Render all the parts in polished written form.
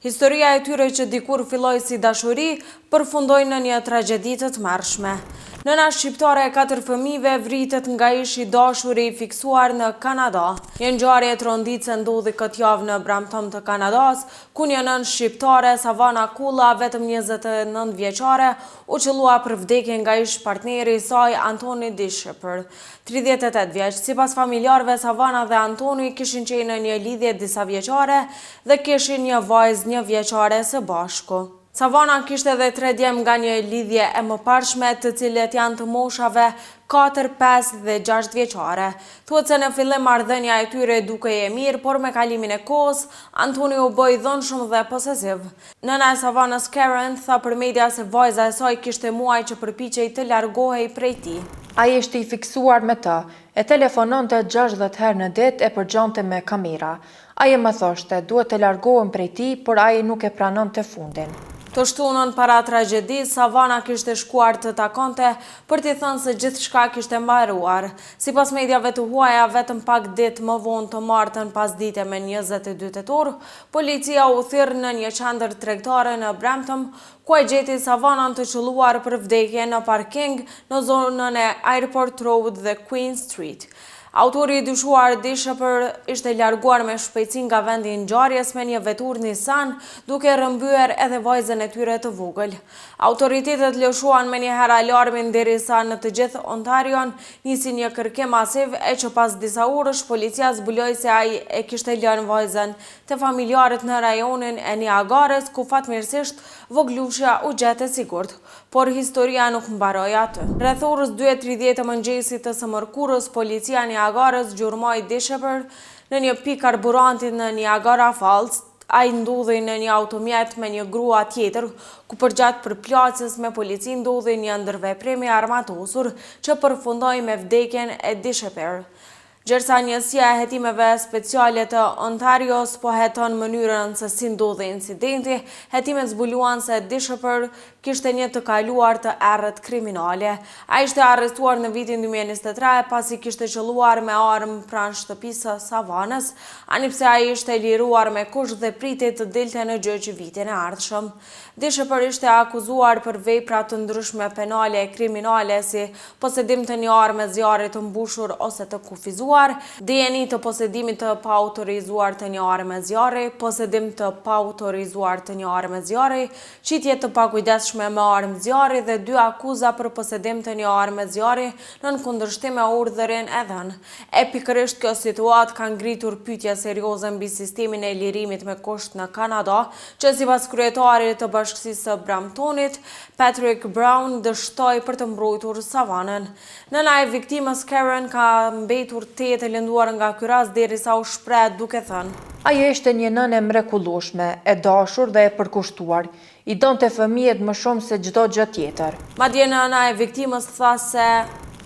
Historia e tyre që dikur filloi si dashuri, përfundoi në një tragjedi të tmerrshme. Nëna shqiptare e 4 fëmijëve vritet nga ish i dashur i fiksuar në Kanada. Një ngjarje e tronditse ndodhi këtë javë në Brampton të Kanadas, ku një nën shqiptare, Savana Kulla, vetëm 29 vjeçare, u qellua për vdekje nga ish partneri i saj, Antoni Dishepër, 38 vjeç. Sipas familjarëve, Savana dhe Antoni kishin qenë në një lidhje disa vjeçare dhe kishin një vajzë 1 vjeçare së bashku. Savana kishte edhe 3 djem nga një lidhje e mëparshme, të cilët janë të moshave 4, 5 dhe 6 vjeçare. Thuhet se në fillim marrëdhënia e tyre dukej e mirë, por me kalimin e kohës, Antoni u bë i dhunshëm dhe posesiv. Nëna e Savanës, Karen, tha për media se vajza e saj kishte muaj që përpiqej të largohej prej tij. Ai ishte i fiksuar me të, e telefononte 60 herë në ditë, e përgjonte me kamera. Ai më thoshte, duhet të largohem prej tij, por ai nuk e pranonte fundin. Të shtunën para tragjedisë, Savana kishte shkuar të takonte për t'i thënë se gjithçka kishte mbaruar. Sipas mediave të huaja, vetëm pak ditë më vonë të martën pasdite me 22 tetor, policia u thirr në një qendër tregtare në Brampton, ku e gjeti Savanën të qelluar për vdekje në parking në zonën e Airport Road dhe Queen Street. Autori i dyshuar Dishepër ishte larguar me shpejtësi nga vendi i ngjarjes me një vetur Nissan, duke rrëmbyer edhe vajzën e tyre të vogël. Autoritetet lëshuan menjëherë alarmin derisa në të gjithë Ontarion nisi një kërkim masiv, e që pas disa orësh policia zbuloi se ai e kishte lënë vajzën te familjarët në rajonin e Niagares, ku fatmirësisht voglushja u gjet e sigurt. Por historia nuk mbaroi aty. Rreth orës 2:30 të mëngjesit të së mërkurës, policia e Niagares gjurmoi Dishepër në një pikë karburanti në Niagara Falls. Ai ndodhej në një automjet me një grua tjetër, ku përgjatë përplasjes me polici ndodhi një ndërveprim i armatosur që përfundoi me vdekjen e Dishepër. Gjersa njësia e hetimeve speciale të Ontarios po heton mënyrën se si ndodhi incidenti, hetimet zbuluan se Dishepër kishte një të kaluar të errët kriminale. Ai ishte arrestuar në vitin 2023 pasi kishte qelluar me armë pranë shtëpisë së Savanës, ani pse ai ishte liruar me kusht dhe pritej të dilte në gjyq vitin e ardhshëm. Dishepër ishte akuzuar për vepra të ndryshme penale e kriminale, si posedim të një arme zjarri të mbushur ose të kufizuar, dijeni të posedimit të paautorizuar të një arme zjarri, posedim të paautorizuar të një arme zjarri, qitje të pakujdesshme me armë zjarri dhe 2 akuza për posedim të një arme zjarri në kundërshtim me urdhërin e dhënë. Pikërisht kjo situatë ka ngritur pyetje serioze mbi sistemin e lirimit me kusht në Kanada, që sipas kryetarit të Bashkisë së Bramptonit, Patrick Brown, dështoi për të mbrojtur Savanën. Nëna e viktimës, Karen, ka mbetur të lënduar nga ky rast derisa u shpreh duke thënë: Ajo ishte një nënë e mrekullueshme, e dashur dhe e përkushtuar. I donte fëmijët më shumë se çdo gjë tjetër. Madje nëna e viktimës tha se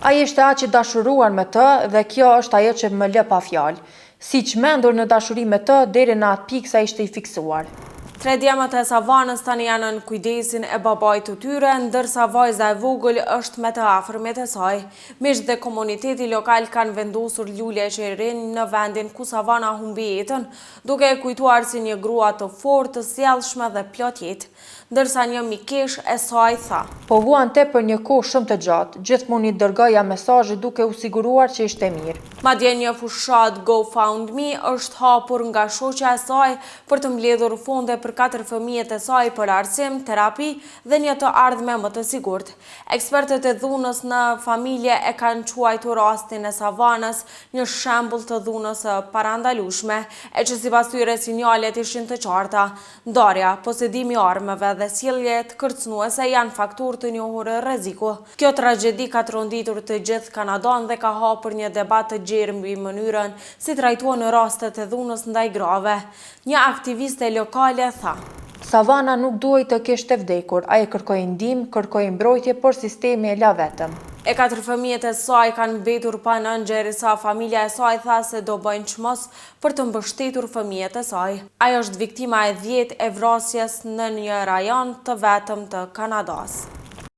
ai ishte aq i dashuruar me të dhe kjo është ajo që më lë pa fjalë. Siç mendur në dashuri me të deri në atë pikë sa ishte i fiksuar. 3 djemët e Savanës tani janë në kujdesin e babait të tyre, ndërsa vajza e vogël është me të afërmit e saj. Miqtë dhe komuniteti lokal kanë vendosur lule qeverin në vendin ku Savana humbi jetën, duke e kujtuar si një grua të fortë, të sjellshme dhe plot jetë. Ndërsa një mikesh e saj tha: Po vuan tepër një kohë shumë të gjatë, gjithmonë i dërgoja mesazhe duke u siguruar që ishte mirë. Madje një fushat GoFundMe është hapur nga shoqja e saj për të mbledhur fonde për 4 fëmijët e saj për arsim, terapi dhe një të ardhme më të sigurt. Ekspertët e dhunës në familje e kanë quajtur rastin e Savanës një shembull të dhunës së parandalueshme, e që sipas tyre sinjalet ishin të qarta. Ndarja, posedimi i armëve dhe sjelljet kërcënuese janë faktorë të njohur rreziku. Kjo tragjedi ka tronditur të gjithë Kanadan dhe ka hapur një debat të gjerë mbi mënyrën si trajtohen rastet e dhunës ndaj grave. Një aktiviste lokale tha: Savana nuk duhej të kishte vdekur, ai kërkoi ndihmë, kërkoi mbrojtje, por sistemi e la vetëm. 4 fëmijët e saj kanë mbetur pa nënë, derisa familja e saj tha se do bëjnë çmos për të mbështetur fëmijët e saj. Ajo është viktima e 10 e vrasjes në një rajon të vetëm të Kanadas.